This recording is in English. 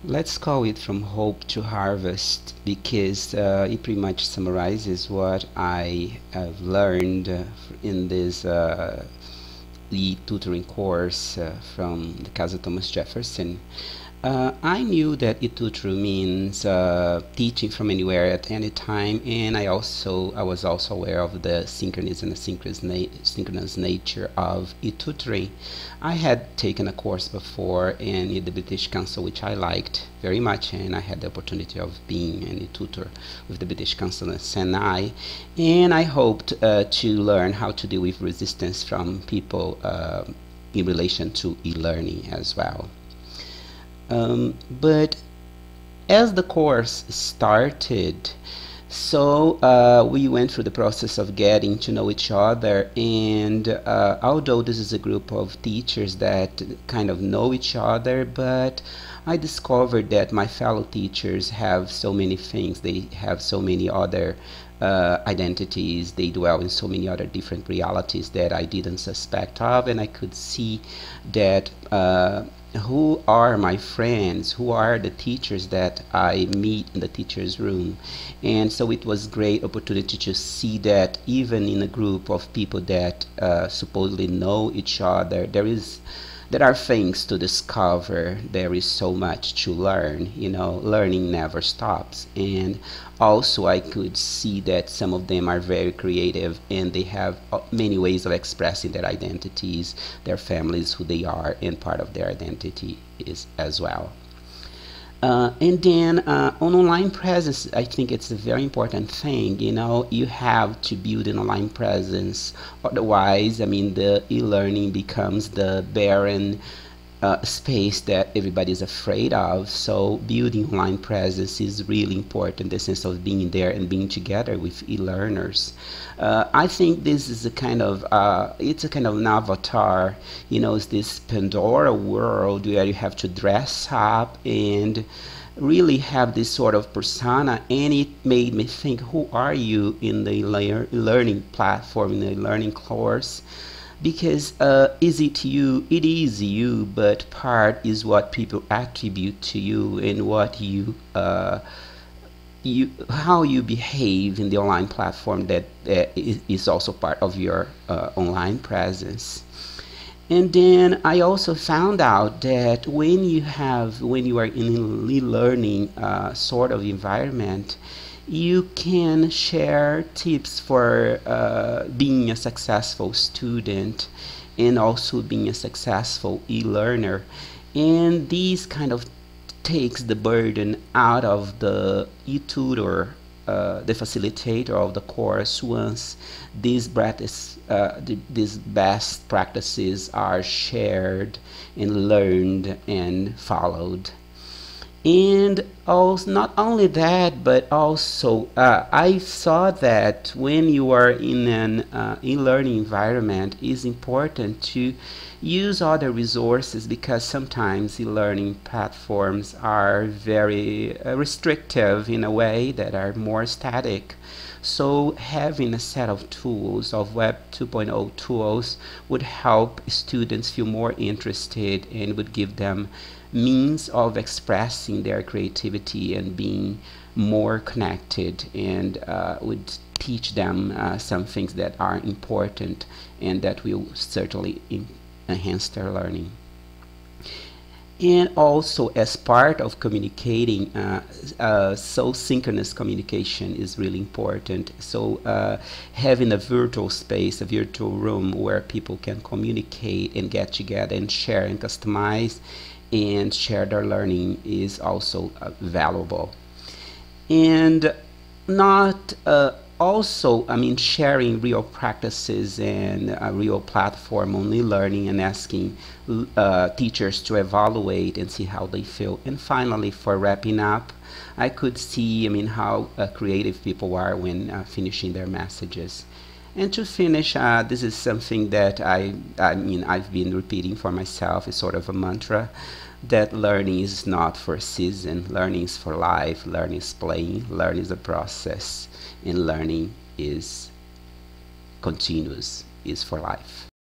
Let's call it From Hope to Harvest because it pretty much summarizes what I have learned in this e-tutoring course from the Casa Thomas Jefferson. I knew that e-tutor means teaching from anywhere at any time, and I was also aware of the synchronous and asynchronous nature of e-tutoring. I had taken a course before in the British Council, which I liked very much, and I had the opportunity of being an e-tutor with the British Council in Senai, and I hoped to learn how to deal with resistance from people in relation to e-learning as well. But as the course started, we went through the process of getting to know each other, and although this is a group of teachers that kind of know each other, but I discovered that my fellow teachers have so many things. They have so many other identities. They dwell in so many other different realities that I didn't suspect of, and I could see that who are my friends, who are the teachers that I meet in the teachers room. And so it was great opportunity to see that even in a group of people that supposedly know each other, there are things to discover. There is so much to learn. Learning never stops. And also I could see that some of them are very creative, and they have many ways of expressing their identities, their families, who they are, and part of their identity is as well. And then on online presence, I think it's a very important thing. You have to build an online presence. Otherwise, the e-learning becomes the barren space that everybody is afraid of. So building online presence is really important, the sense of being there and being together with e-learners. I think this is it's a kind of an avatar. It's this Pandora world where you have to dress up and really have this sort of persona, and it made me think, who are you in the learning platform, in the learning course? Because is it you? It is you, but part is what people attribute to you, and what how you behave in the online platform that is also part of your online presence. And then I also found out that when you are in a learning sort of environment, you can share tips for being a successful student and also being a successful e-learner. And these kind of takes the burden out of the e-tutor, the facilitator of the course, once these best practices are shared and learned and followed. And also, not only that, but also I saw that when you are in an e-learning environment, it's important to use other resources, because sometimes e-learning platforms are very restrictive in a way, that are more static. So having a set of tools, of Web 2.0 tools, would help students feel more interested, and would give them means of expressing their creativity and being more connected, and would teach them some things that are important and that will certainly enhance their learning. And also, as part of communicating, so synchronous communication is really important. So having a virtual space, a virtual room where people can communicate and get together and share and customize and share their learning is also valuable. And not also, sharing real practices and a real platform, only learning and asking teachers to evaluate and see how they feel. And finally, for wrapping up, I could see, how creative people are when finishing their messages. And to finish, this is something that I've been repeating for myself. It's sort of a mantra, that learning is not for a season. Learning is for life. Learning is playing. Learning is a process. And learning is continuous, is for life.